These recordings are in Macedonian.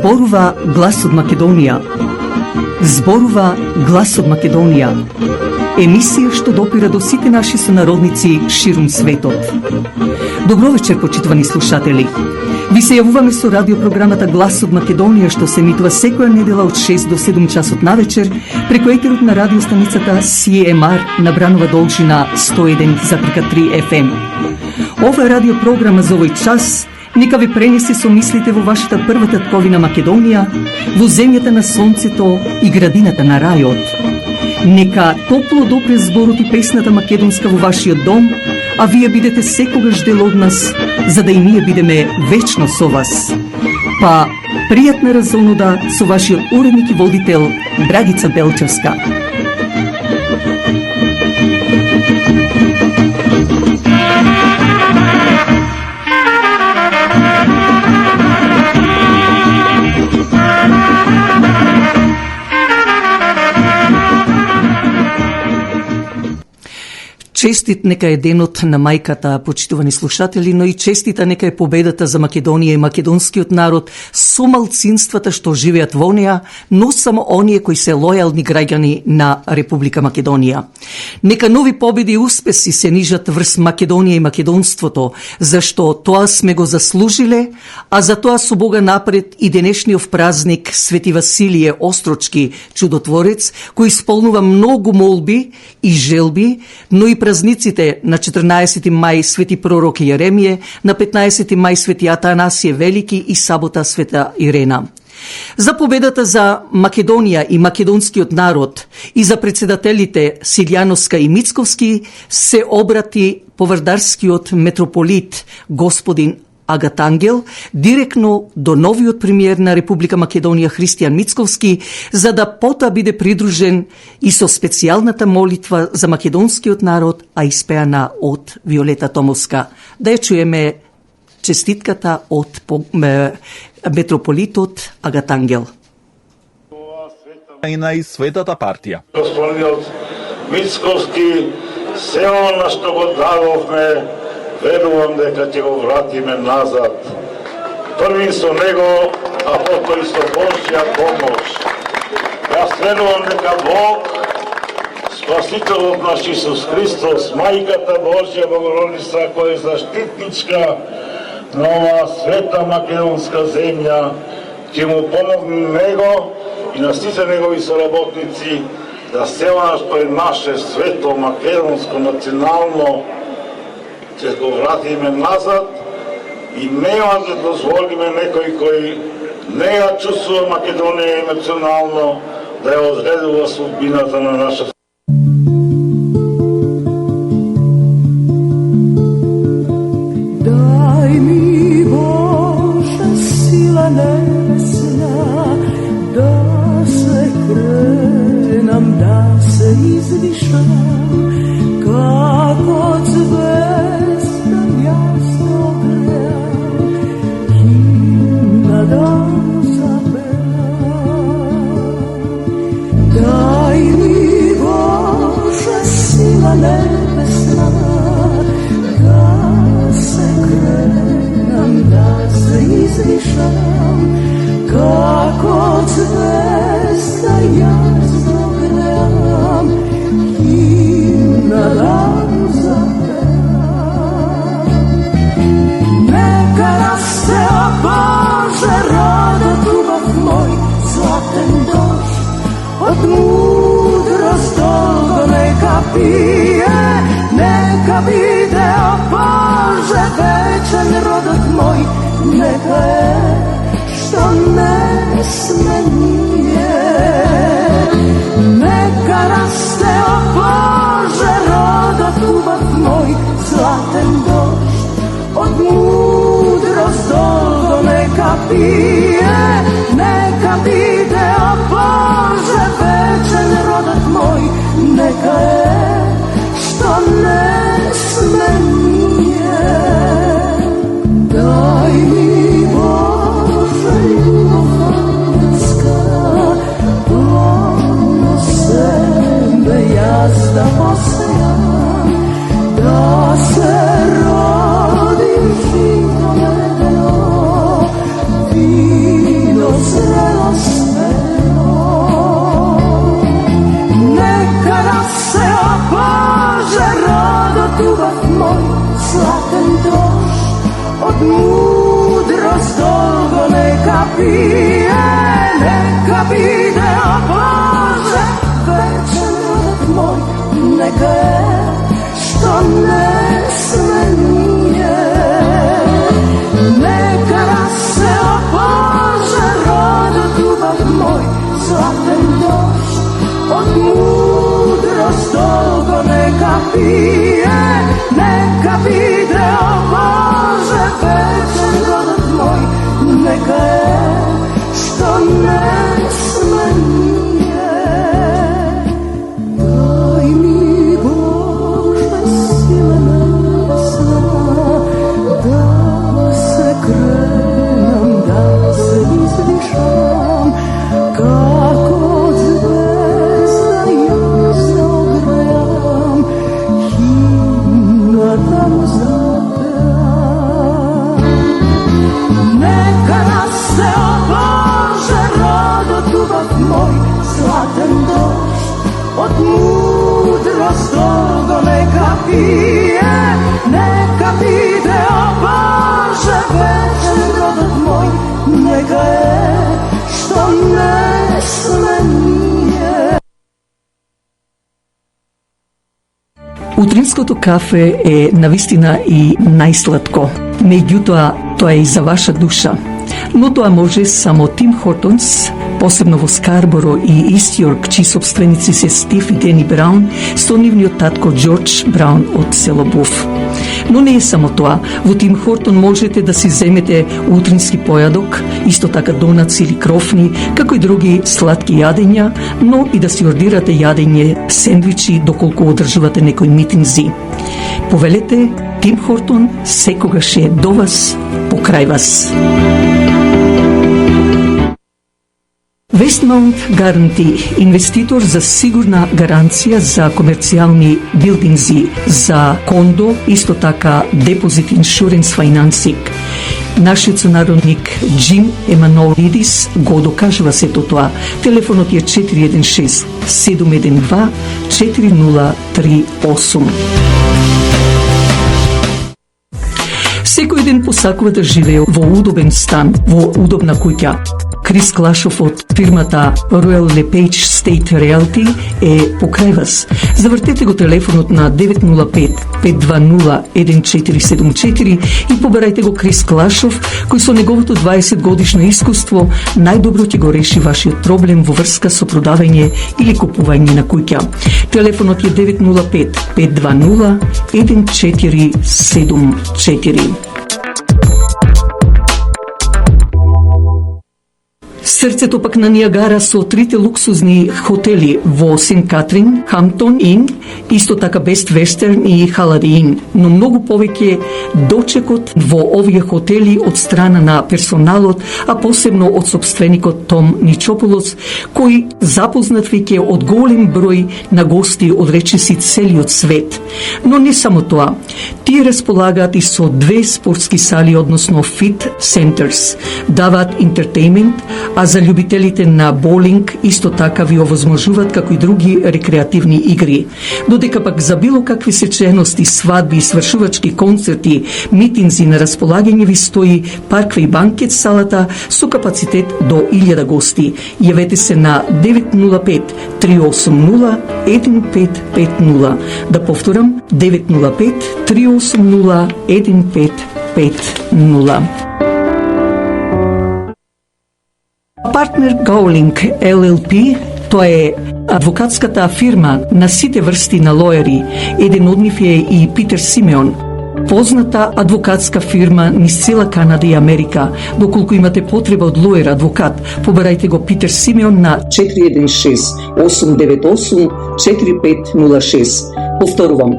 Зборува глас од Македонија. Зборува глас од Македонија. Емисија што допира до сите наши сонародници ширум светот. Добро вечер, почитувани слушатели. Ви се јавуваме со радиопрограмата Глас од Македонија, што се емитува секоја недела од 6 до 7 часот навечер преку етерот на радиостаницата CMR на Бранова должина 101,3 FM. Ова е радиопрограма за овој час. Нека ви пренесе со мислите во вашата прва татковина Македонија, во земјата на сонцето и градината на рајот. Нека топло допре зборот и песната македонска во вашиот дом, а вие бидете секогаш дел од нас, за да и ние бидеме вечно со вас. Па, пријатна разонуда со вашиот уредник и водител Драгица Белчевска. Честит нека е денот на мајката, почитувани слушатели, но и честита нека е победата за Македонија и македонскиот народ со малцинствата што живеат во неа, но само оние кои се лојални граѓани на Република Македонија. Нека нови победи и успеси се нижат врз Македонија и македонството, зашто тоа сме го заслужиле, а за тоа со Бога напред и денешниот празник Свети Василие Острочки, чудотворец, кој исполнува многу молби и желби, но и празниците на 14 мај Свети пророк Јеремије, на 15 мај Свети Атанасије Велики и сабота Света Ирена. За победата за Македонија и македонскиот народ и за председателите Силјановска и Мицковски се обрати поврдарскиот митрополит господин Агат Ангел директно до новиот премиер на Република Македонија Христијан Мицковски, за да потоа биде придружен и со специјалната молитва за македонскиот народ, а испеана од Виолета Томовска. Да ја чуеме честитката од митрополитот Агат Ангел. И на и светата партија. Господинот Мицковски, се она што го дадовме, верувам дека ќе го вратиме назад. Први со него, а потоа и со Божја помош. Јас верувам дека Бог, Спасителот наш Исус Христос, Мајката Божја Богородица, која е заштитничка на оваа света македонска земја, ќе му помогне него и на сите негови соработници да се она што е наше свето македонско национално ќе го вратиме назад и нема да дозволиме некој кој не ја чувствува Македонија емоционално да ја одредува судбината на нашата. Дај ми Боже сила небесна, да се кренам, да се извишам, како звезда јасно греам, химна да запеам. Дај ми Боже сила небесна, да се кренам, да се извишам, како звезда јасно греам, химна да запеам. Нека расте, о Боже, родот убав мој, златен дожд од мудрост долго нека пие, нека биде, о Боже, вечен родот мој, нека е што не сме ние. Нека расте, о Боже, родот убав мој, златен дожд од мудрост долго нека пие, нека биде, od mudrost dolgo neka pije, neka bide, o Bože, večer rodak moj, neka je, što ne sme nije. Neka raste, o Bože, rodak ljubav moj, zlaten došt, od mudrost dolgo neka pije, neka bide, o Bože, večer rodak moj, neka je, što ne sme nije. Daj mi, Bože, sile nebesna, da se krenem, da se izdišam, kako od zvezda ja se ogrejam, himna da mu zapevam. Neka raste, o Bože, rodo ljubav moj, zlaten došt, od mudrost dolgo neka pije, neka bide, o Bože, večer rodak moj, neka je, što ne sme nije. Утринското кафе е навистина и најсладко. Меѓутоа, тоа е и за ваша душа. Но тоа може само Тим Хортонс, посебно во Скарборо и Истјорк, чии собственици се Стив и Дени Браун, со нивниот татко Џорџ Браун од село Буф. Но не е само тоа. Во Тим Хортон можете да си земете утрински појадок, исто така донаци или крофни, како и други сладки јадења, но и да си ордирате јадење, сендвичи, доколку одржувате некои митинзи. Повелете, Тим Хортон секогаш е до вас, покрај вас. Westmount Guarantee, инвеститор за сигурна гаранција за комерцијални билдинзи, за кондо, исто така Deposit Insurance Financing. Нашиот сонародник Джим Еманолидис го докажува сето тоа. Телефонот е 416-712-4038. Секој ден посакува да живее во удобен стан, во удобна куќа. Крис Клашов од фирмата Royal LePage State Realty е покрај вас. Завртете го телефонот на 905-520-1474 и побарајте го Крис Клашов, кој со неговото 20 годишно искуство најдобро ќе го реши вашиот проблем во врска со продавање или купување на куќа. Телефонот е 905-520-1474. Срцето пак на Ниагара со трите луксузни хотели во Сент Катрин, Хамптон Ин, исто така Бест Вестерн и Халади Ин, но многу повеќе дочекот во овие хотели од страна на персоналот, а посебно од собственикот Том Ничополос, кој запознат веќе од голем број на гости од речиси целиот свет. Но не само тоа, тие располагаат и со 2 спортски сали, односно фит центерс, даваат интертеймент, а за љубителите на боулинг исто така ви овозможуваат како и други рекреативни игри. Додека пак за било какви сечености, свадби, свршувачки концерти, митинзи на располагање ви стои парква и банкет салата со капацитет до 1000 гости. Јавете се на 905-380-1550. Да повторам, 905-380-1550. Партнер Гоулинг LLP, тоа е адвокатската фирма на сите врсти на лоери. Еден од нив е и Питер Симеон, позната адвокатска фирма низ цела Канада и Америка. Доколку имате потреба од лоер адвокат, побарајте го Питер Симеон на 416-898-4506. Повторувам,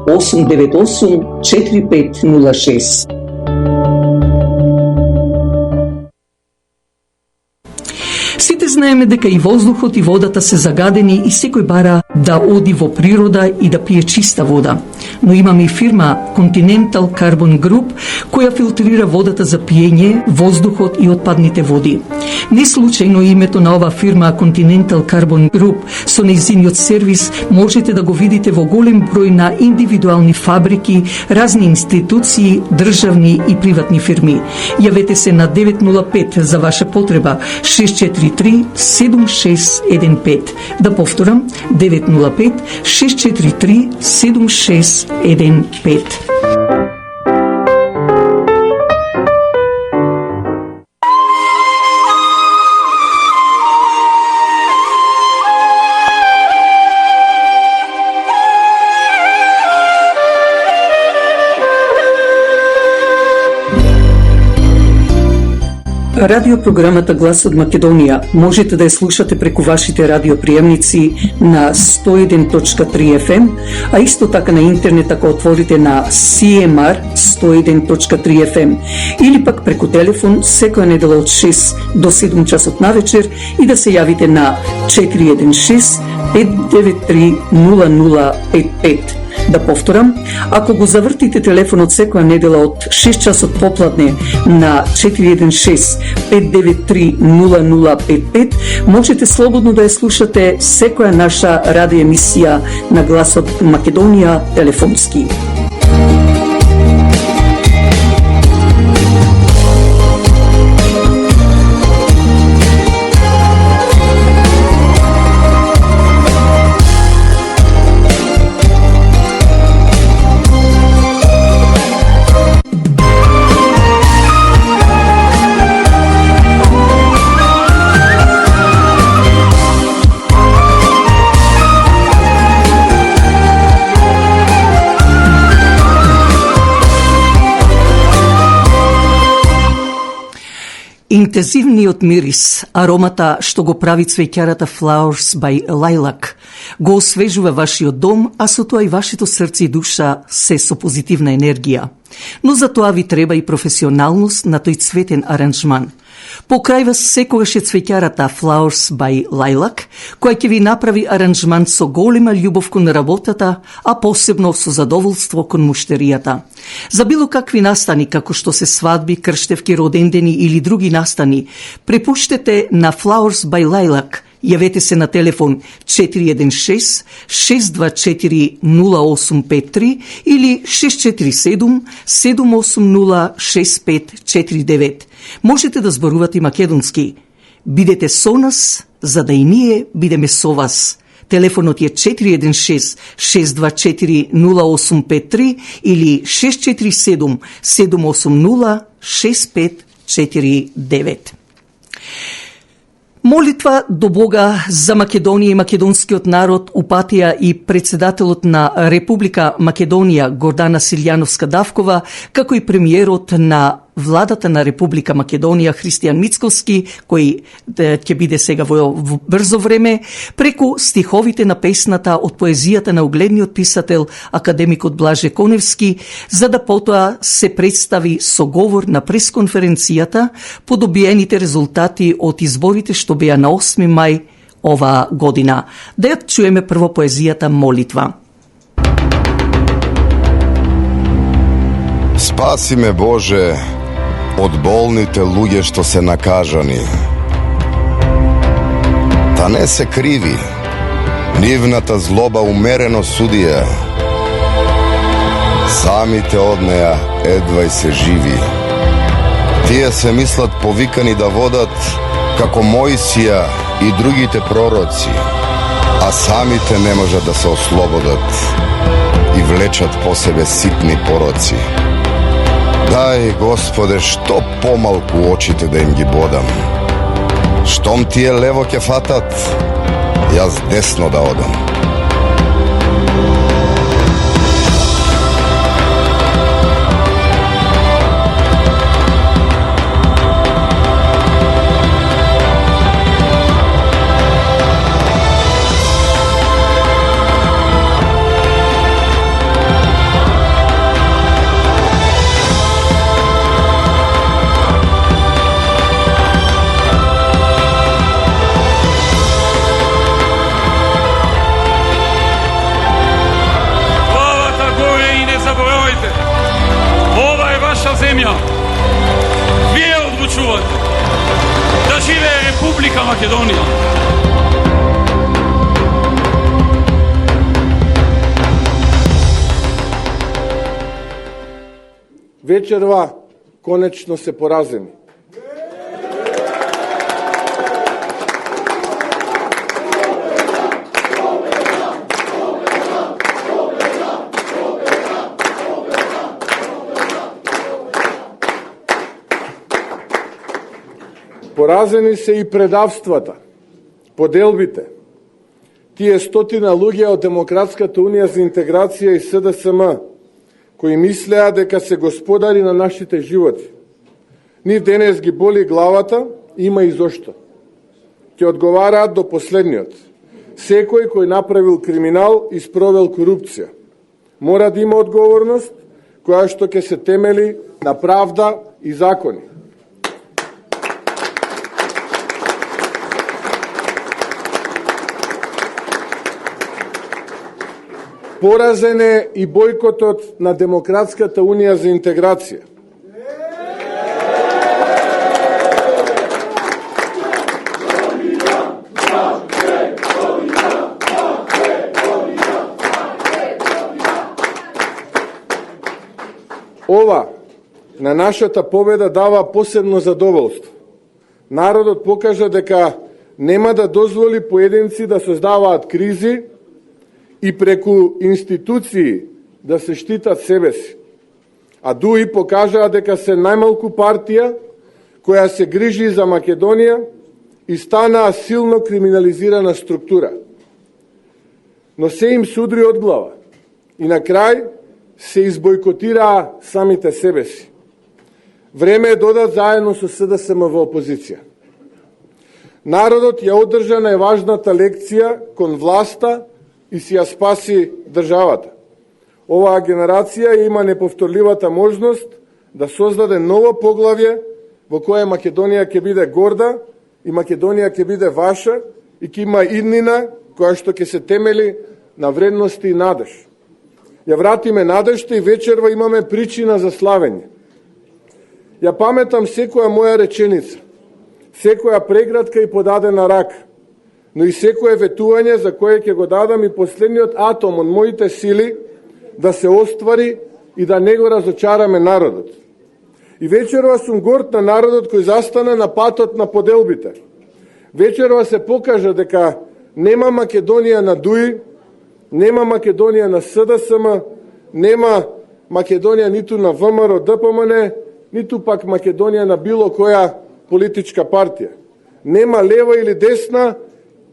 416-898-4506. Сите знаеме дека и воздухот и водата се загадени и секој бара да оди во природа и да пие чиста вода. Но имаме и фирма Continental Carbon Group, која филтрира водата за пиење, воздухот и отпадните води. Не случајно името на ова фирма Continental Carbon Group со нејзиниот сервис можете да го видите во голем број на индивидуални фабрики, разни институции, државни и приватни фирми. Јавете се на 905 за ваша потреба 643 7615. Да повторам, 905 643 7615. Радиопрограмата Глас од Македонија можете да ја слушате преку вашите радиоприемници на 101.3 FM, а исто така на интернет ако отворите на CMR 101.3 FM или пак преку телефон секоја недела од 6 до 7 часот навечер и да се јавите на 416 593 0055. Да повторам, ако го завртите телефонот секоја недела од 6 часот попладне на 416 593 0055, можете слободно да ја слушате секоја наша радиоемисија на Гласот Македонија телефонски. Интензивниот мирис, аромата што го прави цвеќарата Flowers by Lilac, го освежува вашиот дом, а со тоа и вашето срце и душа се со позитивна енергија. Но за тоа ви треба и професионалност на тој цветен аранжман. Покрај вас секогаш е цвеќарата Flowers by Lilac, која ќе ви направи аранжман со голема љубов кон работата, а посебно со задоволство кон муштеријата. За било какви настани, како што се свадби, крштевки, родендени или други настани, препуштете на Flowers by Lilac. Јавете се на телефон 416 624 0853 или 647 780 6549. Можете да зборувате македонски. Бидете со нас, за да и ние бидеме со вас. Телефонот е 416 624 0853 или 647 780 6549. Молитва до Бога за Македонија и македонскиот народ упатија и председателот на Република Македонија Гордана Силјановска-Давкова, како и премиерот на владата на Република Македонија Христијан Мицкоски, кој ќе биде сега во брзо време, преку стиховите на песната од поезијата на угледниот писател академикот Блаже Коневски, за да потоа се представи со говор на пресконференцијата по добиените резултати од изборите што беа на 8 мај оваа година. Да ја чуеме прво поезијата Молитва. Спаси ме, Боже, од болните луѓе што се накажани. Та не се криви, нивната злоба умерено судија. Самите од неа едвај се живи. Тие се мислат повикани да водат како Мојсија и другите пророци, а самите не можат да се ослободат и влечат по себе ситни пороци. Дај, Господе, што помалку очите да им ги бодам. Штом тие лево ќе фатат, јас десно да одам. Република Македонија. Вечерва конечно се поразени. Поразени се и предавствата, поделбите. Тие стотина луѓе од Демократската унија за интеграција и СДСМ, кои мислеа дека се господари на нашите животи. Нив денес ги боли главата, има и зошто. Ќе одговараат до последниот. Секој кој направил криминал и спровел корупција мора да има одговорност која што ќе се темели на правда и закони. Поразен е и бојкотот на Демократската унија за интеграција. Ова на нашата победа дава посебно задоволство. Народот покажа дека нема да дозволи поединци да создаваат кризи и преку институции да се штитат себе си. А ДУИ покажаа дека се најмалку партија која се грижи за Македонија и станаа силно криминализирана структура. Но се им судри од глава и на крај се избојкотираа самите себе си. Време е додат заедно со СДСМ во опозиција. Народот ја одржа најважната лекција кон власта и си ја спаси државата. Оваа генерација има неповторливата можност да создаде ново поглавје во кое Македонија ќе биде горда и Македонија ќе биде ваша и ќе има иднина која што ќе се темели на вредности и надеж. Ја вратиме надежта и вечерва имаме причина за славење. Ја паметам секоја моја реченица, секоја преградка и подадена рака, но и секое ветување за кое ќе го дадам и последниот атом од моите сили да се оствари и да не го разочараме народот. И вечерва сум горд на народот кој застана на патот на поделбите. Вечерва се покажа дека нема Македонија на ДУИ, нема Македонија на СДСМ, нема Македонија ниту на ВМРО ДПМН, ниту пак Македонија на било која политичка партија. Нема лева или десна,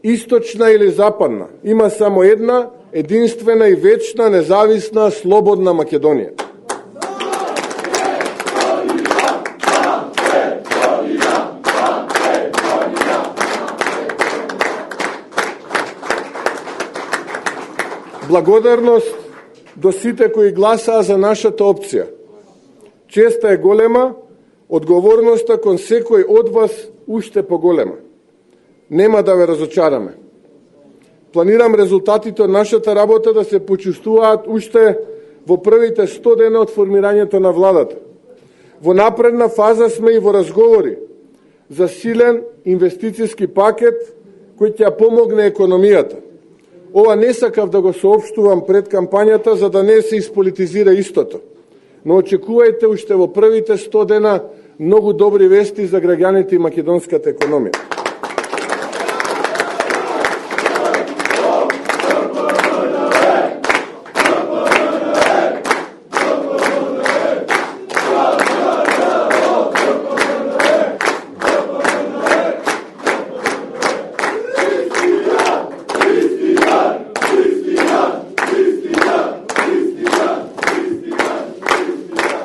источна или западна. Има само една, единствена и вечна, независна, слободна Македонија. Благодарност до сите кои гласаа за нашата опција. Честа е голема, одговорноста кон секој од вас уште поголема. Нема да ве разочараме. Планирам резултатите од нашата работа да се почувствуваат уште во првите 100 дена од формирањето на владата. Во напредна фаза сме и во разговори за силен инвестицијски пакет кој ќе помогне економијата. Ова не сакав да го соопштувам пред кампањата за да не се исполитизира истото. Но очекувајте уште во првите 100 дена многу добри вести за граѓаните и македонската економија.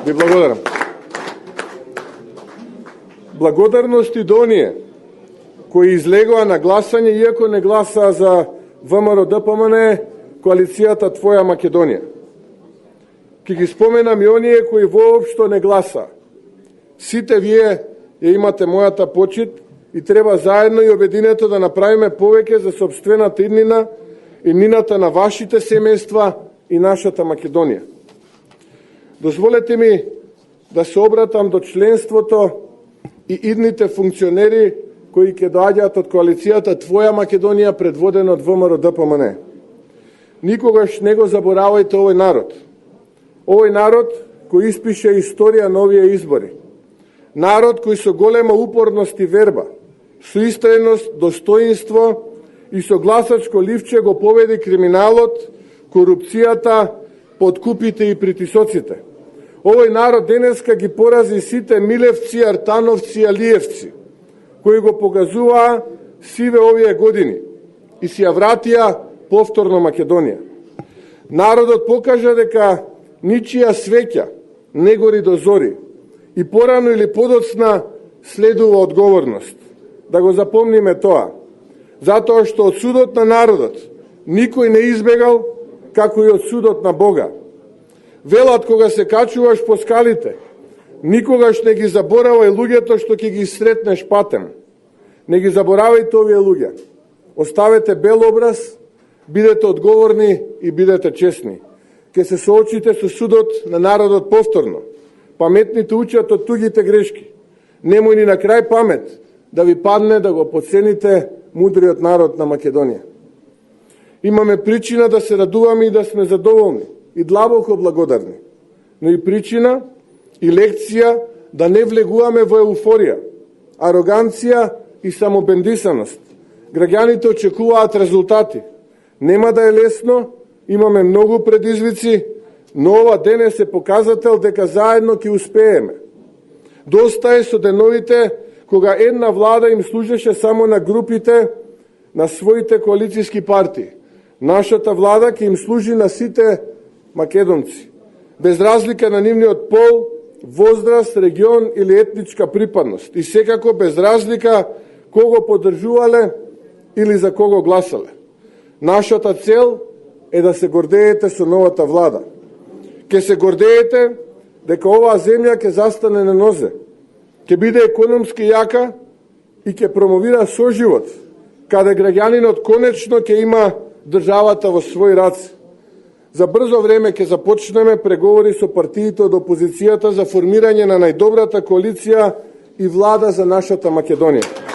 Ви благодарам. Благодарност и до оние кои излегоа на гласање, иако не гласаа за ВМРО ДПМН, коалицијата Твоја Македонија. Ке ги споменам и оние кои воопшто не гласаа. Сите вие ја имате мојата почит и треба заедно и обединето да направиме повеќе за сопствената иднина и нината на вашите семејства и нашата Македонија. Дозволете ми да се обратам до членството и идните функционери кои ќе доаѓаат од коалицијата Твоја Македонија предводена од ВМРО ДПМН. Никогаш не го заборавајте овој народ. Овој народ кој испише историја на овие избори. Народ кој со голема упорност и верба, со истреност, достоинство и со гласачко ливче го победи криминалот, корупцијата, подкупите и притисоците. Овој народ денеска ги порази сите Милевци, Артановци, Алиевци, кои го покажуваа сиве овие години и си ја вратија повторно Македонија. Народот покажа дека ничија свеќа не гори до зори и порано или подоцна следува одговорност. Да го запомниме тоа, затоа што од судот на народот никој не избегал, како и од судот на Бога. Велат кога се качуваш по скалите, никогаш не ги заборавај луѓето што ќе ги сретнеш патем. Не ги заборавајте овие луѓе. Оставете бел образ, бидете одговорни и бидете честни. Ке се соочите со судот на народот повторно. Паметните учат од тугите грешки. Немој ни на крај памет да ви падне да го подцените мудриот народ на Македонија. Имаме причина да се радуваме и да сме задоволни и длабоко благодарни, но и причина и лекција да не влегуваме во еуфорија, ароганција и самобендисаност. Граѓаните очекуваат резултати. Нема да е лесно, имаме многу предизвици, но ова денес е показател дека заедно ќе успееме. Доста е со деновите кога една влада им служеше само на групите на своите коалицијски партии. Нашата влада ќе им служи на сите македонци, без разлика на нивниот пол, возраст, регион или етничка припадност и секако без разлика кого поддржувале или за кого гласале. Нашата цел е да се гордеете со новата влада. Ке се гордеете дека оваа земја ќе застане на нозе, ќе биде економски јака и ќе промовира соживот, каде граѓанинот конечно ќе има државата во своји раце. За брзо време ќе започнеме преговори со партиите од опозицијата за формирање на најдобрата коалиција и влада за нашата Македонија.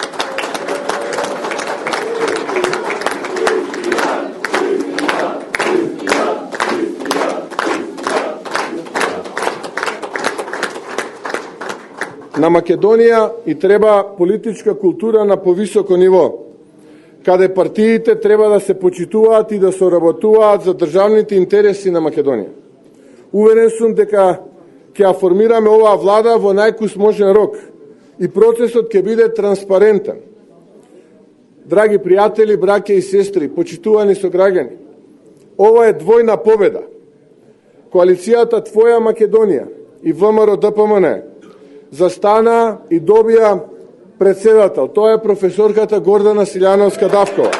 На Македонија и треба политичка култура на повисоко ниво, каде партиите треба да се почитуваат и да соработуваат за државните интереси на Македонија. Уверен сум дека ќе ја формираме оваа влада во најкус можен рок и процесот ќе биде транспарентен. Драги пријатели, браќа и сестри, почитувани сограѓани, ова е двојна победа. Коалицијата Твоја Македонија и ВМРО ДПМН застана и добија председател. Тоа е професорката Гордана Силјановска Давкова.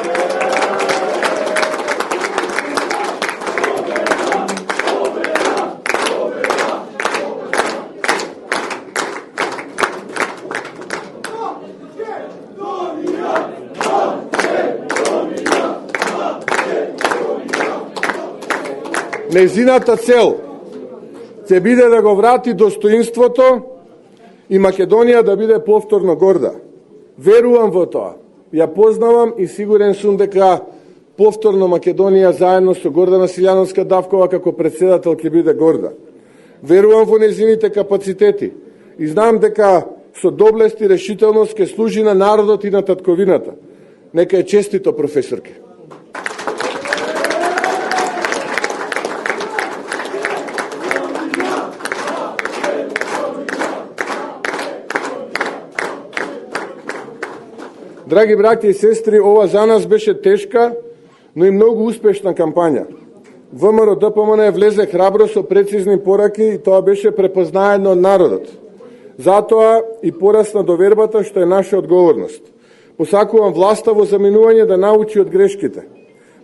Незината цел ќе биде да го врати достоинството и Македонија да биде повторно горда. Верувам во тоа. Ја познавам и сигурен сум дека повторно Македонија заедно со Гордана Силјановска Давкова како председател ќе биде горда. Верувам во незините капацитети и знам дека со доблест и решителност ќе служи на народот и на татковината. Нека е честито, професорке. Драги браќа и сестри, ова за нас беше тешка, но и многу успешна кампања. ВМРО ДПМН влезе храбро со прецизни пораки и тоа беше препознаено од народот. Затоа и порасна довербата што е наша одговорност. Посакувам власта во заминување да научи од грешките.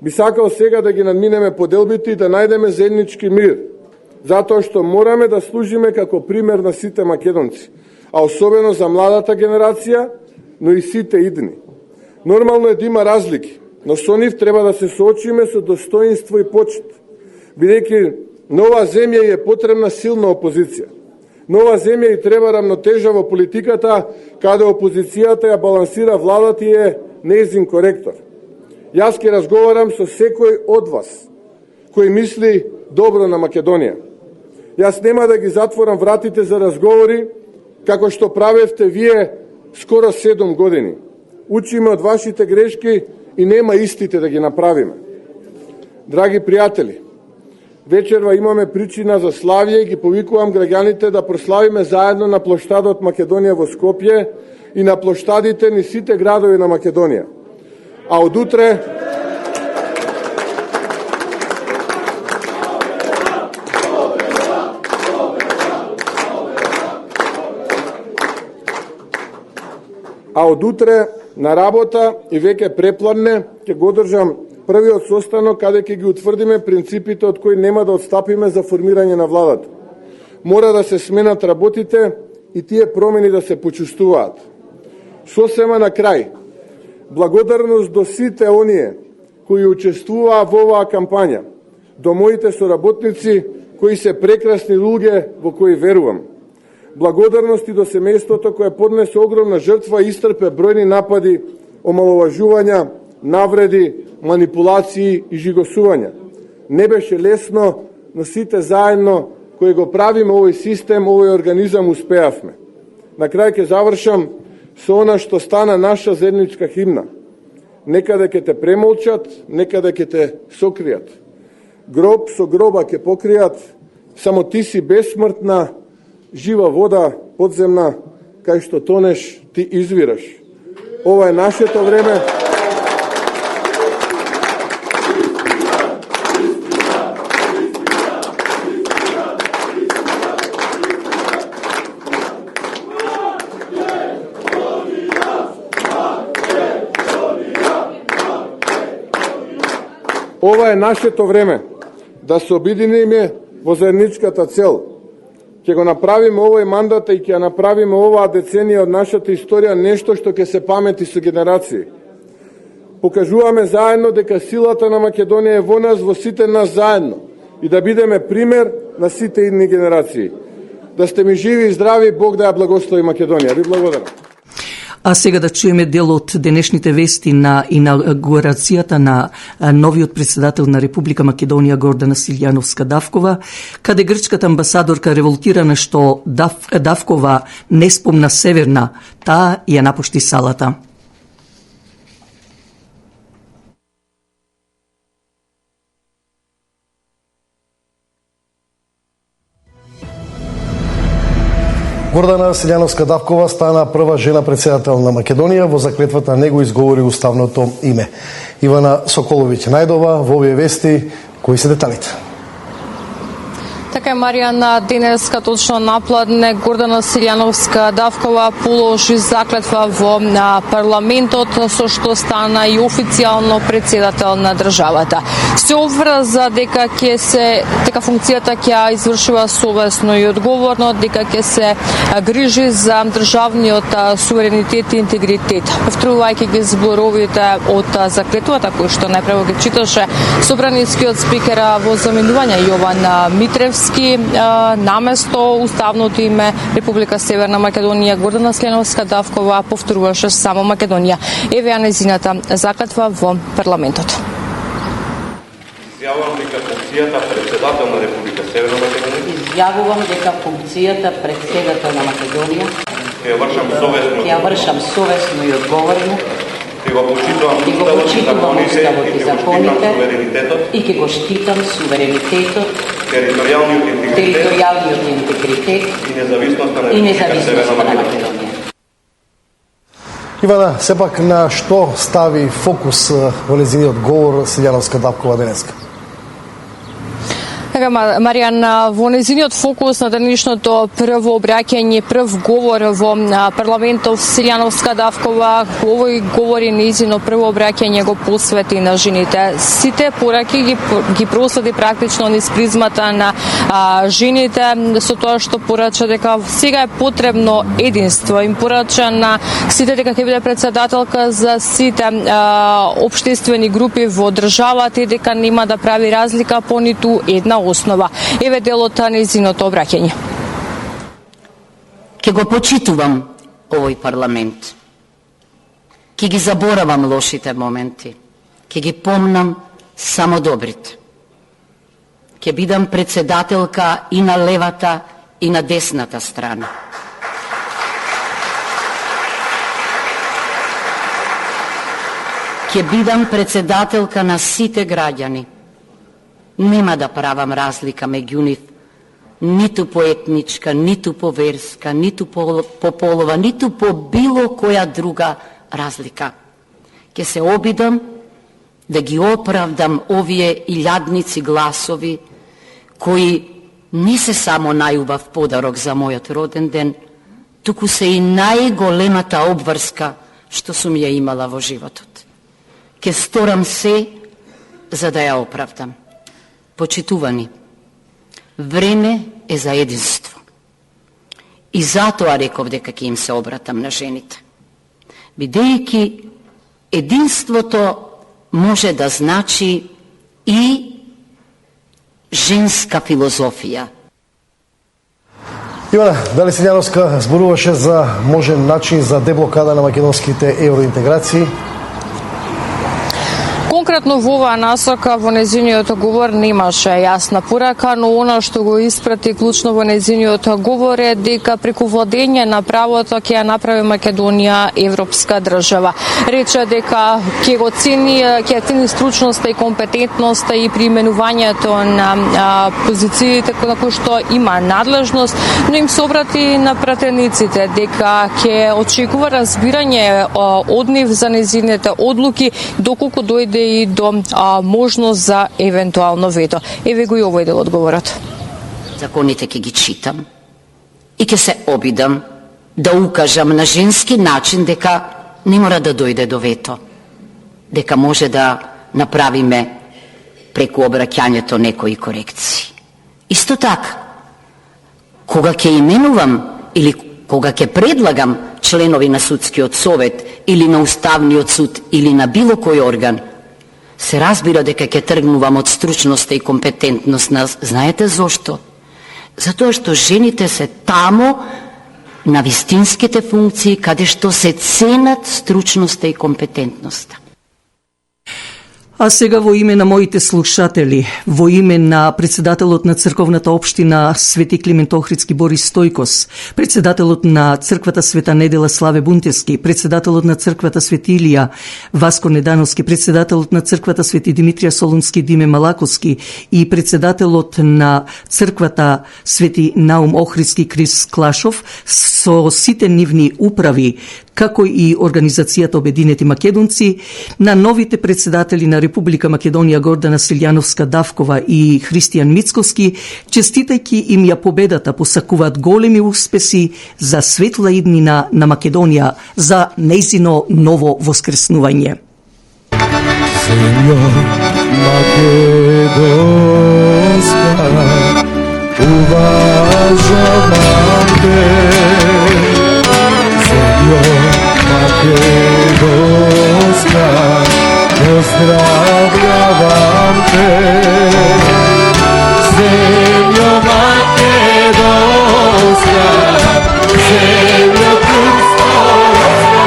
Би сакал сега да ги надминеме поделбите и да најдеме заеднички мир, затоа што мораме да служиме како пример на сите македонци, а особено за младата генерација, но и сите идни. Нормално е да има разлики, но со нив треба да се соочиме со достоинство и почит, бидејќи на оваа земја е потребна силна опозиција. Нова земја и треба рамнотежа во политиката, каде опозицијата ја балансира владата и е нејзин коректор. Јас ќе разговарам со секој од вас кој мисли добро на Македонија. Јас нема да ги затворам вратите за разговори, како што правевте вие скоро 7 години. Учиме од вашите грешки и нема истите да ги направиме. Драги пријатели, вечерва имаме причина за славје и ги повикувам граѓаните да прославиме заедно на плоштадот Македонија во Скопје и на плоштадите низ сите градови на Македонија. А од утре на работа и веќе препладне ќе го одржам првиот состанок каде ќе ги утврдиме принципите од кои нема да отстапиме за формирање на владата. Мора да се сменат работите и тие промени да се почувствуваат. Сосема на крај, благодарност до сите оние кои учествуваа во оваа кампања, до моите соработници кои се прекрасни луѓе во кои верувам. Благодарност и до семејството кое поднесе огромна жртва и истрпе бројни напади, омаловажувања, навреди, манипулации и жигосувања. Не беше лесно, но сите заедно кои го правиме овој систем, овој организам, успеавме. На крај ќе завршам со она што стана наша заедничка химна. Некаде ќе те премолчат, некаде ќе те сокријат. Гроб со гроба ќе покријат, само ти си бесмртна, жива вода подземна, кај што тонеш, ти извираш. Ова е нашето време. Ова е нашето време да се обединиме во заедничката цел. Ќе го направиме овој мандат и ќе ја направиме оваа деценија од нашата историја нешто што ќе се памети со генерации. Покажуваме заедно дека силата на Македонија е во нас, во сите нас заедно и да бидеме пример на сите идни генерации. Да сте ми живи и здрави, Бог да ја благослови Македонија. Ви благодарам. А сега да чуеме дел од денешните вести на инаугурацијата на новиот председател на Република Македонија Гордана Силјановска-Давкова, каде грчката амбасадорка револтирана што Давкова не спомна Северна, таа ја напушти салата. Гордана Силјановска-Давкова стана прва жена председател на Македонија, во заклетвата него изговори уставното име. Ивана Соколовиќ најдова во овие вести, кои се деталите? Така е, Маријана, денеска точно напладне Гордана Силјановска-Давкова положи заклетва во парламентот, со што стана и официјално председател на државата. Се обврза дека функцијата ќе ја извршува совесно и одговорно, дека ќе се грижи за државниот суверенитет и интегритет. Повторувајќи ги зборовите од заклетвата кој што најпрво ги читаше собранискиот спикер во заменување Јован Митревски, наместо уставното име Република Северна Македонија, Гордана Силјановска-Давкова повторуваше само Македонија. Еве ја нејзината заклетва во парламентот. Изјавувам дека функцијата председател на Република Северна Македонија. Изјавувам дека функцијата председател на Македонија ќе ја вршам совесно и одговорно. Ќе го почитувам уставот и законите и ќе го штитам суверенитетот, територијалниот интегритет и независноста на Македонија. Ивана, сепак на што стави фокус во нејзиниот говор Силјановска-Давкова денеска? Така, Маријан, во нејзиниот фокус на денешното прво обраќање, прв говор во парламентов Силјановска-Давкова, овој говори нејзино прво обраќање го посвети на жените. Сите пораки ги проследи практично низ призмата на жените, со тоа што порача дека сега е потребно единство. Им порача на сите дека ќе биде председателка за сите општествени групи во државата и дека нема да прави разлика по ниту една основа. Еве делот на нејзиното обраќање. Ке го почитувам овој парламент. Ке ги заборавам лошите моменти. Ке ги помнам само добрите. Ке бидам председателка и на левата и на десната страна. Ке бидам председателка на сите граѓани. Нема да правам разлика меѓу нив, ниту по етничка, ниту по верска, ниту по полова, ниту по било која друга разлика. Ке се обидам да ги оправдам овие илјадници гласови кои не се само најубав подарок за мојот роден ден, туку се и најголемата обврска што сум ја имала во животот. Ке сторам се за да ја оправдам. Почитувани, време е за единство. И затоа реков дека ќе им се обратам на жените. Бидејќи единството може да значи и женска филозофија. Ивана, дали Силјановска зборуваше за можен начин за деблокада на македонските евроинтеграции? Конкретно во оваа насока во нејзиниот говор немаше јасна порака, но она што го испрати клучно во нејзиниот говор е дека преку владење на правото ќе ја направи Македонија европска држава. Рече дека ќе цени стручноста и компетентноста и применувањето на позициите на кои што има надлежност, но им се обрати на пратениците дека ќе очекува разбирање од нив за нејзините одлуки доколку дојде и до можност за евентуално вето. Еве го и овој дел одговорот. Законите ќе ги читам и ќе се обидам да укажам на женски начин дека не мора да дојде до вето. Дека може да направиме преку обраќањето некои корекции. Исто така, кога ќе именувам или кога ќе предлагам членови на судскиот совет или на уставниот суд или на било кој орган, се разбира дека ќе тргнувам од стручноста и компетентност. Знаете зошто? Затоа што жените се тамо на вистинските функции каде што се ценат стручноста и компетентноста. А сега во име на моите слушатели, во име на председателот на црковната општина Свети Климент Охридски Борис Стојкос, председателот на црквата Света Недела Славе Бунтевски, председателот на црквата Свети Илија Васко Недановски, председателот на црквата Свети Димитрија Солунски Диме Малаковски и председателот на црквата Свети Наум Охридски Крис Клашов со сите нивни управи, како и Организацијата Обединети македонци, на новите председатели на Република Македонија Гордана Силјановска Давкова и Христијан Мицковски, честитајќи им ја победата, посакуваат големи успеси за светла иднина на Македонија, за нејзино ново воскреснување. Земјо македонска, уважавам те. Земјо македонска, поздравljавам те. Земјо македонска, земјо турска,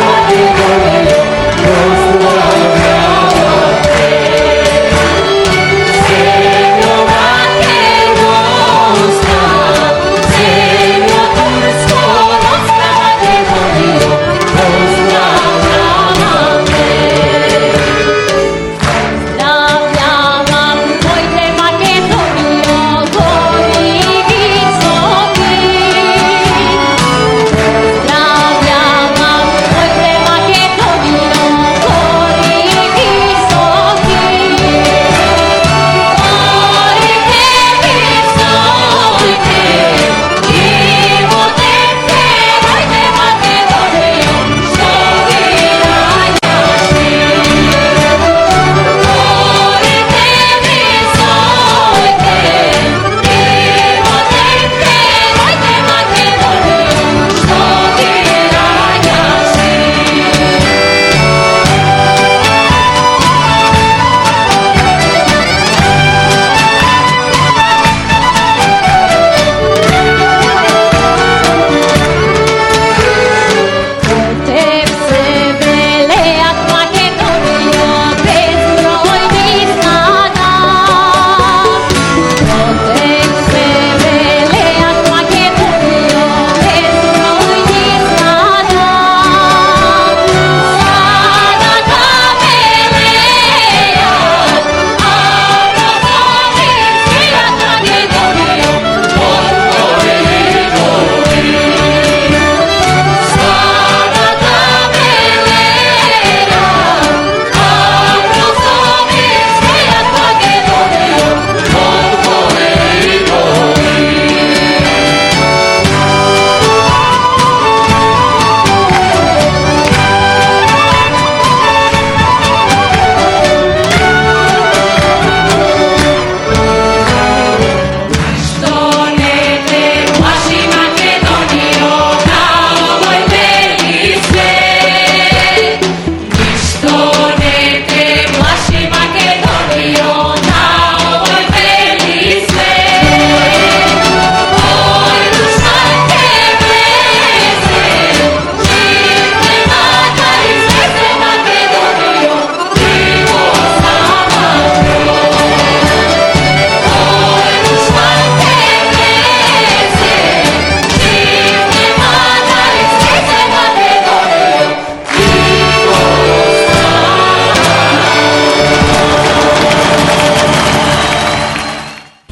Македонија, поздравljавам те. Земјо македонска, земјо турска, Македонија, поздравljавам те. Поздравljавам твоите Македонијо, гори високи.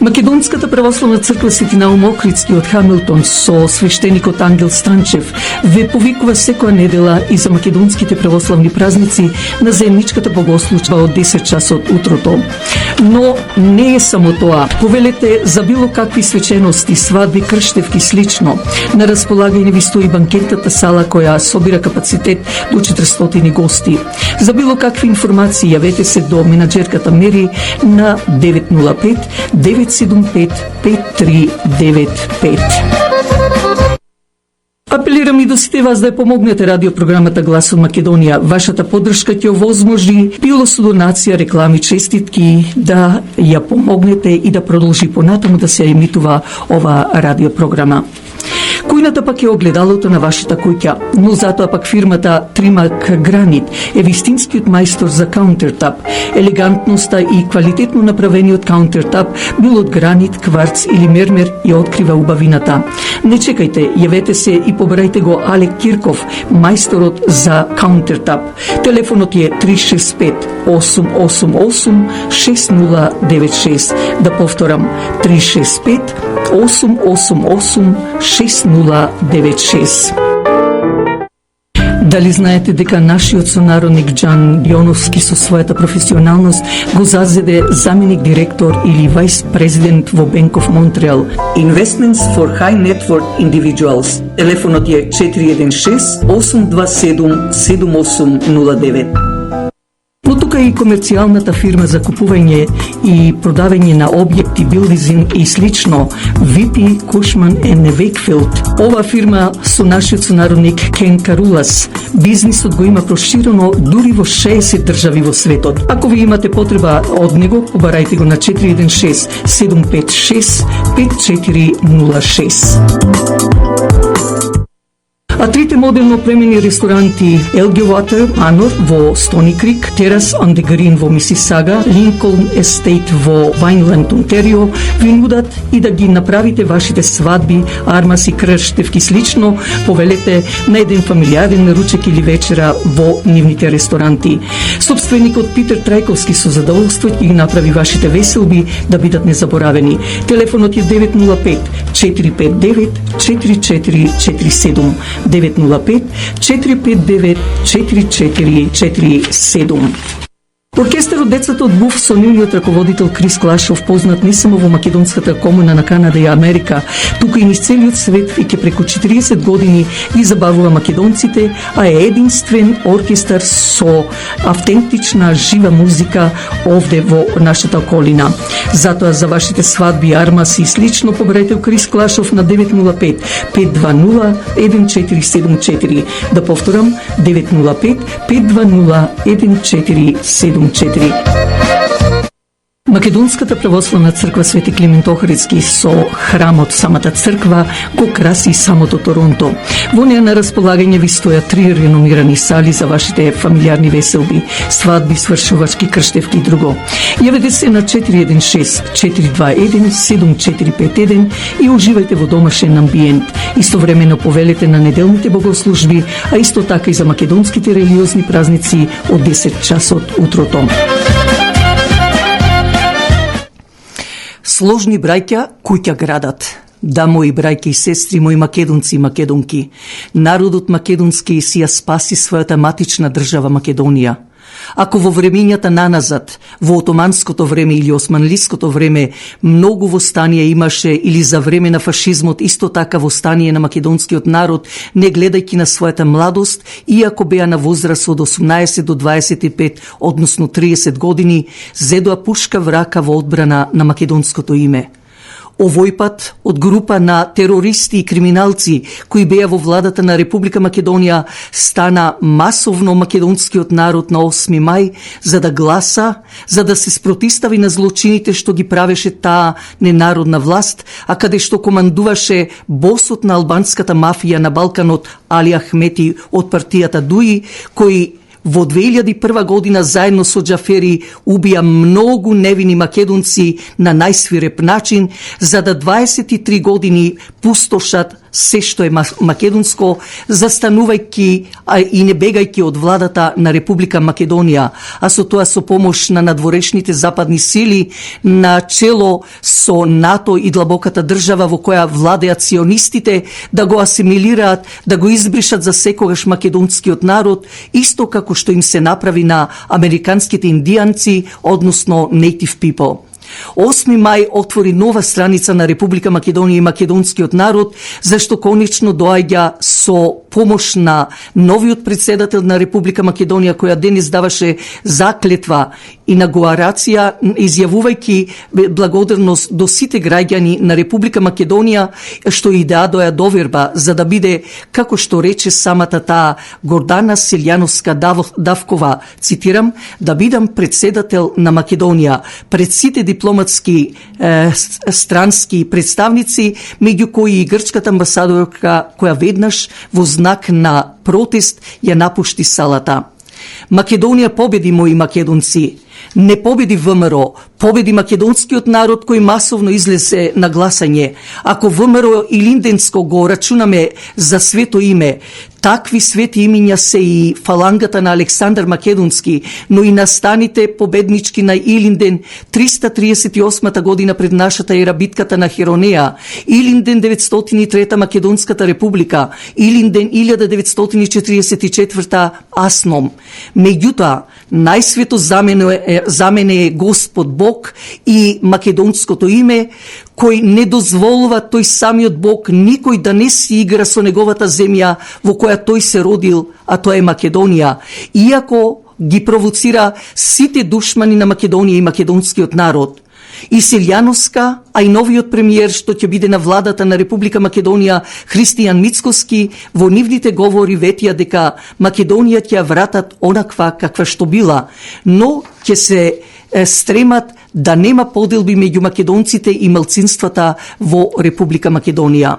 Македонската православна црква Свети Наум Охридски од Хамилтон со свештеникот Ангел Станчев ве повикува секоја недела и за македонските православни празници на заедничката богослужба од 10 часот утрото. Но не е само тоа. Повелете за било какви свечености, свадби, крштевки слично. На располагање ви стои банкетната сала која собира капацитет до 400 гости. За било какви информации јавете се до менаџерката Мери на 905 975 5395. Апелирам и до сите вас да ја помогнете радиопрограмата Глас од Македонија. Вашата поддршка ќе овозможи било со донација, реклами, честитки, да ја помогнете и да продолжи понатаму да се емитува ова радиопрограма. Кујната пак е огледалото на вашата куќа, но затоа пак фирмата Тримак Гранит е вистинскиот мајстор за каунтертап. Елегантноста и квалитетно направениот каунтертап, бил од гранит, кварц или мермер, ја открива убавината. Не чекајте, јавете се и побарајте го Алек Кирков, мајсторот за каунтертап. Телефонот е 365 888 6096. Да повторам, 365 888 6096. Дали знаете дека нашиот сонародник Џан Дионовски со својата професионалност го зазеде заменик директор или вајс президент во Bank of Montreal? Investments for High Net Worth Individuals. Телефонот е 416 827 7809. Но тука е и комерцијалната фирма за купување и продавање на објекти, билдинг и слично, VP Cushman & Wakefield. Ова фирма со нашиот сонародник Кен Карулас. Бизнисот го има проширено дури во 60 држави во светот. Ако ви имате потреба од него, побарајте го на 416 756 5406. А трите модерно опремени ресторанти Elgin Water Manor во Стони Крик, Terrace on the Green во Мисисага, Lincoln Estate во Вајнланд, Онтерио, ви нудат и да ги направите вашите свадби, армаси, крштевки слично, повелете на еден фамилиарен ручек или вечера во нивните ресторанти. Собственикот Питер Трајковски со задоволство ќе ги направи вашите веселби да бидат незаборавени. Телефонот е 905 459 4447. 905 459 4447. Оркестарот Децата од Буф со нивниот раководител Крис Клашов, познат не само во македонската комуна на Канада и Америка, туку и низ целиот свет, и ќе преку 40 години ги забавува македонците, а е единствен оркестар со автентична жива музика овде во нашата околина. Затоа за вашите свадби, армаси и слично побрајте Крис Клашов на 905 520 1474. Да повторам, 905 520 1474. Македонската православна црква Свети Климент Охридски со храмот самата црква го краси самото Торонто. Во неа на располагање ви стојат 3 реномирани сали за вашите фамилиарни веселби, свадби, свршувачки, крштевки и друго. Јавете се на 416 421 7451 и уживајте во домашен амбиент. Истовремено повелете на неделните богослужби, а исто така и за македонските религиозни празници од 10 часот утрото. Сложни браќа, куќа градат. Да, мои браќа и сестри, мои македонци и македонки, народот македонски си ја спаси својата матична држава Македонија. Ако во времењата наназад, во отоманското време или османлиското време, многу востанија имаше или за време на фашизмот, исто така востание на македонскиот народ, не гледајќи на својата младост, иако беа на возраст од 18 до 25, односно 30 години, зедоа пушка в рака во одбрана на македонското име. Овој пат, од група на терористи и криминалци кои беа во владата на Република Македонија, стана масовно македонскиот народ на 8 мај за да гласа, за да се спротистави на злочините што ги правеше таа ненародна власт, а каде што командуваше босот на албанската мафија на Балканот Али Ахмети од партијата ДУИ, кој во 2001 година заедно со Џафери убија многу невини македонци на најсвиреп начин, за да 23 години пустошат се што е македонско, застанувајќи и не бегајќи од владата на Република Македонија, а со тоа со помош на надворешните западни сили, на чело со НАТО и длабоката држава во која владеат сионистите, да го асимилираат, да го избришат за секогаш македонскиот народ, исто како што им се направи на американските индијанци, односно Native People. 8 мај отвори нова страница на Република Македонија и македонскиот народ, зашто конечно доаѓа со помош на новиот председател на Република Македонија, која денес даваше заклетва инаугурација, изјавувајќи благодарност до сите граѓани на Република Македонија, што и дадоа доверба за да биде, како што рече самата таа Гордана Силјановска Давкова, цитирам, да бидам председател на Македонија пред сите дипломатски странски представници, меѓу кои и грчката амбасадорка, која веднаш во знак на протест ја напушти салата. Македонија победи, мои македонци. Не победи ВМРО, победи македонскиот народ кој масовно излезе на гласање. Ако ВМРО и Линденско го рачунаме за свето име, такви свети имиња се и фалангата на Александар Македонски, но и настаните победнички на Илинден 338 година пред нашата ера, битката на Херонеа, Илинден 903 Македонската република, Илинден 1944 Асном. Меѓутоа, најсвето за мене е Господ Бог и македонското име, кој не дозволува тој самиот Бог никој да не си игра со неговата земја во која тој се родил, а тоа е Македонија, иако ги провоцира сите душмани на Македонија и македонскиот народ. И Силјановска, а и новиот премиер што ќе биде на владата на Република Македонија, Христијан Мицкоски, во нивните говори ветија дека Македонија ќе ја вратат онаква каква што била, но ќе се стремат да нема поделби меѓу македонците и малцинствата во Република Македонија.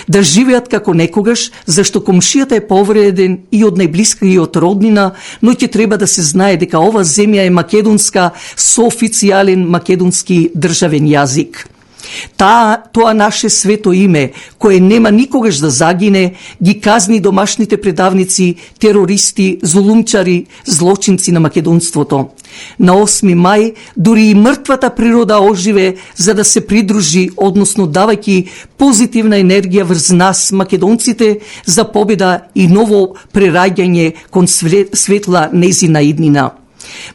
Да живеат како некогаш, зашто комшијата е повреден и од најблискиот роднина, но ќе треба да се знае дека ова земја е македонска со официјален македонски државен јазик. Тоа наше свето име, кое нема никогаш да загине, ги казни домашните предавници, терористи, зулумчари, злочинци на македонството. На 8 мај, дури и мртвата природа оживе за да се придружи, односно давајќи позитивна енергија врз нас, македонците, за победа и ново прераѓање кон светла нејзина иднина.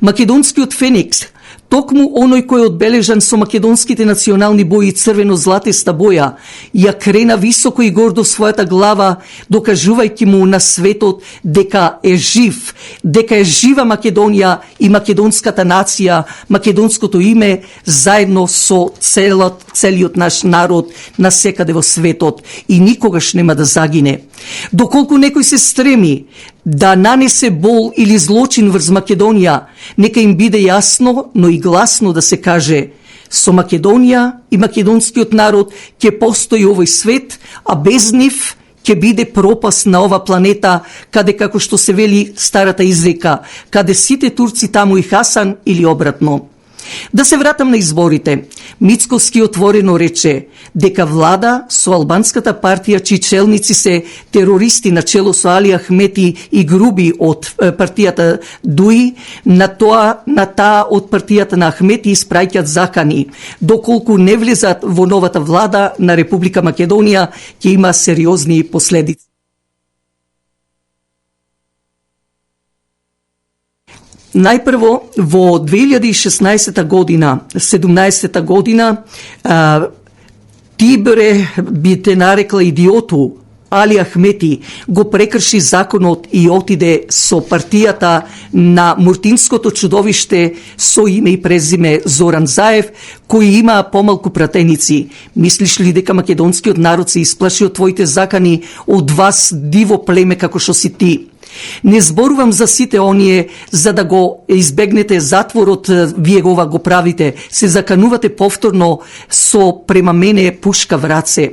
Македонскиот Феникс, токму оној кој е одбележан со македонските национални бои црвено-златеста боја, ја крена високо и гордо својата глава, докажувајќи му на светот дека е жив, дека е жива Македонија и македонската нација, македонското име, заедно со целиот наш народ насекаде во светот и никогаш нема да загине. Доколку некој се стреми да нанесе бол или злочин врз Македонија, нека им биде јасно, но и гласно да се каже: со Македонија и македонскиот народ ќе постои овој свет, а без нив ќе биде пропаст на ова планета, каде, како што се вели старата изрека, каде сите турци таму и Хасан, или обратно. Да се вратам на изборите. Мицкоски отворено рече дека влада со албанската партија чии челници се терористи на чело со Али Ахмети и Груби од партијата ДУИ, на таа од партијата на Ахмети испраќаат закани. Доколку не влезат во новата влада на Република Македонија, ќе има сериозни последици. Најпрво, во 2016 година, 17 година, Тибре би те нарекла идиоту, Али Ахмети го прекрши законот и отиде со партијата на Муртинското чудовиште со име и презиме Зоран Заев, кои има помалку пратеници. Мислиш ли дека македонскиот народ се исплаши од твоите закани, од вас диво племе како што си ти? Не зборувам за сите оние за да го избегнете затворот, вие го правите, се заканувате повторно со према мене пушка в раце.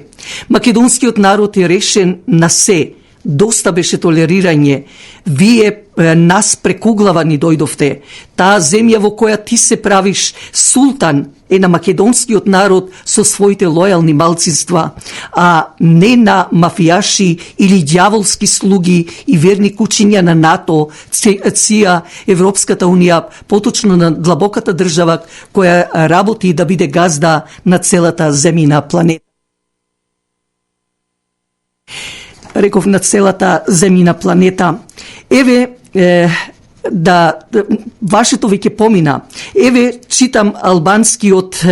Македонскиот народ е решен на се. Доста беше толерирање. Вие нас прекуглава ни дојдовте. Таа земја во која ти се правиш султан е на македонскиот народ со своите лојални малцинства, а не на мафијаши или ѓаволски слуги и верни кучиња на НАТО, ЦИА, Европската унија, поточно на длабоката држава која работи да биде газда на целата земјина планета. Реков на целата земјина планета. Еве, вашето веќе помина. Еве, читам албанскиот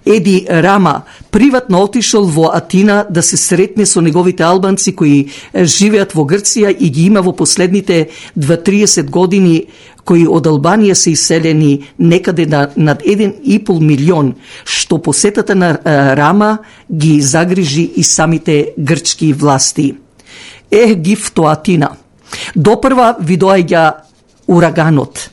Еди Рама. Приватно отишол во Атина да се сретне со неговите албанци кои живеат во Грција и ги има во последните 2-30 години кои од Албанија се иселени некаде над 1,5 милион, што посетата на Рама ги загрижи и самите грчки власти. Гифто Атина. Допрва ви доаѓа ураганот.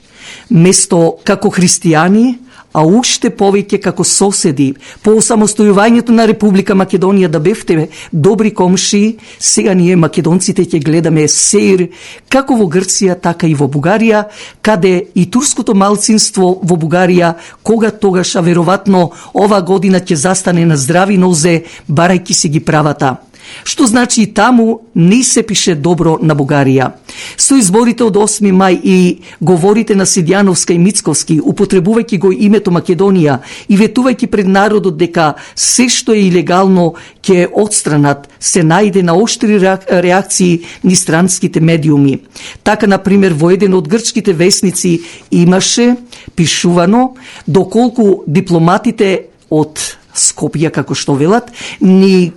Место како христијани, а уште повеќе како соседи, по осамостојувањето на Република Македонија да бевте добри комши, сега ние македонците ќе гледаме сеир како во Грција, така и во Бугарија, каде и турското малцинство во Бугарија, кога тогаш, а веројатно ова година ќе застане на здрави нозе, барајќи си ги правата. Што значи и таму не се пише добро на Бугарија. Со изборите од 8 мај и говорите на Сидјановска и Мицковски, употребувајќи го името Македонија и ветувајќи пред народот дека се што е илегално ќе отстранат, се најде на оштри реакции ни странските медиуми. Така, например, во еден од грчките весници имаше пишувано доколку дипломатите од Скопје, како што велат, не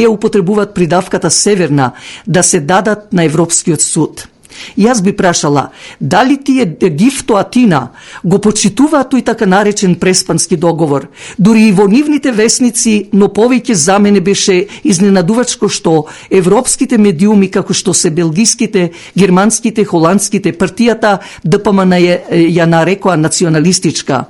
употребуваат придавката северна да се дадат на Европскиот суд. Јас би прашала, дали тие Гифто Атина го почитуваат тој така наречен Преспански договор? Дури и во нивните весници, но повеќе за мене беше изненадувачко што европските медиуми, како што се белгиските, германските, холандските, партијата ДПМН ја нарекоа националистичка.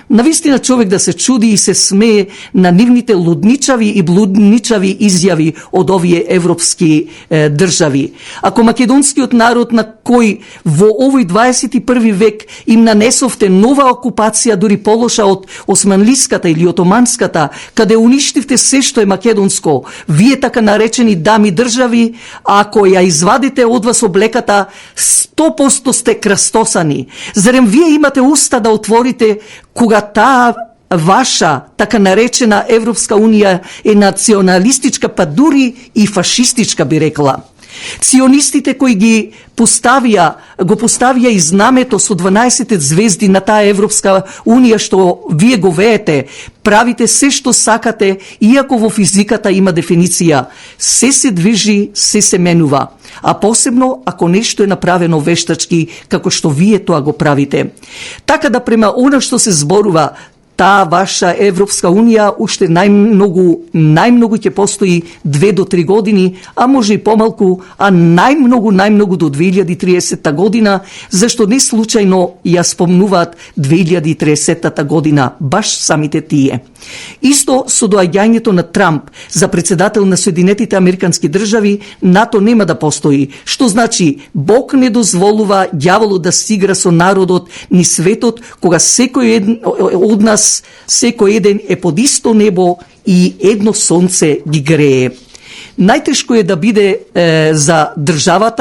Навистина човек да се чуди и се смее на нивните лудничави и блудничави изјави од овие европски држави. Ако македонскиот народ на кој во овој 21 век им нанесовте нова окупација, дури полоша од османлиската или отоманската, каде уништивте се што е македонско, вие така наречени дами држави, ако ја извадите од вас облеката, 100% сте крстосани. Зарем вие имате уста да отворите кога таа ваша, така наречена Европска унија е националистичка, па дури и фашистичка, би рекла. Ционистите кои го поставија и знамето со 12 звезди на таа Европска унија што вие го веете, правите се што сакате, иако во физиката има дефиниција. Се движи, се менува. А посебно ако нешто е направено вештачки, како што вие тоа го правите. Така да према она што се зборува, таа ваша Европска унија уште најмногу ќе постои 2 до 3 години, а може и помалку, а најмногу до 2030 година, зашто не случајно ја спомнуваат 2030 година, баш самите тие. Исто со доаѓањето на Трамп за председател на Соединетите Американски држави, НАТО нема да постои, што значи Бог не дозволува ѓаволот да си игра со народот ни светот, кога секој од нас, секој еден е под исто небо и едно сонце ги грее. Најтешко е да биде за држава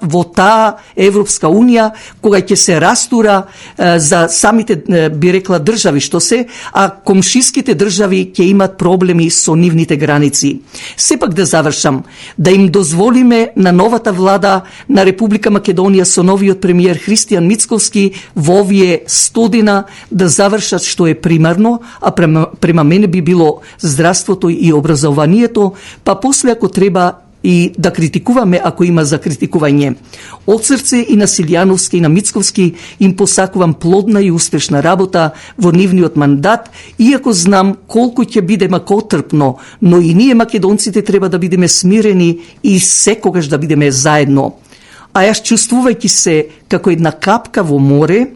во таа Европска унија, кога ќе се растура за самите, би рекла, држави што се, а комшиските држави ќе имат проблеми со нивните граници. Сепак да завршам, да им дозволиме на новата влада на Република Македонија со новиот премиер Христијан Мицковски во овие 100 дена да завршат што е примарно, а према мене би било здравството и образованието, па после ако треба и да критикуваме ако има за критикување. Од срце и на Силјановски и на Мицковски им посакувам плодна и успешна работа во нивниот мандат, иако знам колку ќе биде макотрпно, но и ние македонците треба да бидеме смирени и секогаш да бидеме заедно. А јас чувствувајќи се како една капка во море,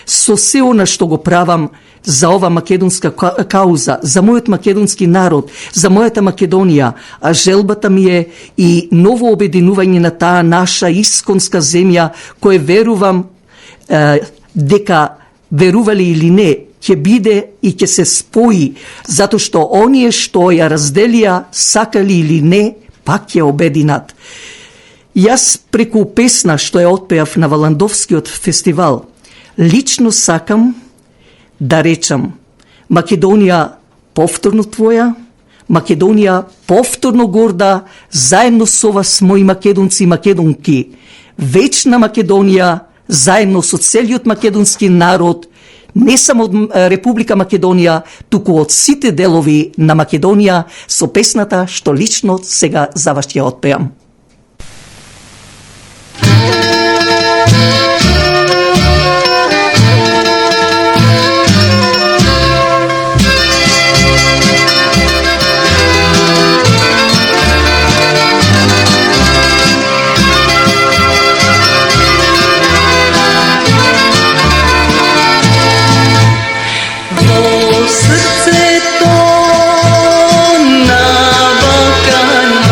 со се она што го правам за ова македонска кауза, за мојот македонски народ, за мојата Македонија, а желбата ми е и ново обединување на таа наша исконска земја, која верувам дека верували или не, ќе биде и ќе се спои, затоа што оние што ја разделија, сакали или не, пак ќе обединат. Јас преку песна што ја отпеав на Валандовскиот фестивал, лично сакам да речам Македонија повторно твоја, Македонија повторно горда, заедно со вас, мои македонци и македонки. Вечна Македонија, заедно со целиот македонски народ, не само од Република Македонија, туку од сите делови на Македонија, со песната што лично сега за вас ќе отпеам. Срцето на Балканот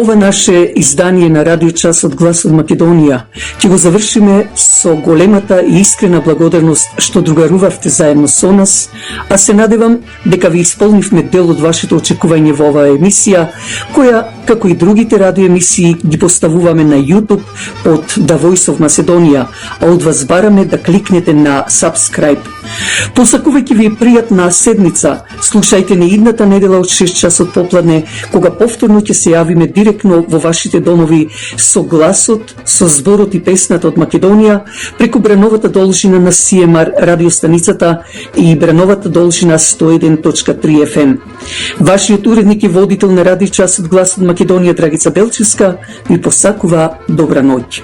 ова наше издание на Радио Час од Глас од Македонија ќе го завршиме со големата и искрена благодарност што другарувавте заедно со нас, а се надевам дека ви исполнивме дел од вашето очекување во оваа емисија, која, како и другите радиоемисии, ги поставуваме на YouTube под The Voice of Macedonia, а од вас бараме да кликнете на Subscribe. Посакувајќи ви пријатна седница, слушајте не идната недела од 6 часот попладне, кога повторно ќе се јавиме директно во вашите домови со гласот, со зборот и песната од Македонија, преку брановата должина на CMR радиостаницата и брановата должина 101.3 FM. Вашиот уредник и водител на Радио Час од Глас од Македонија, Драгица Белчевска, ви посакува добра ноќ.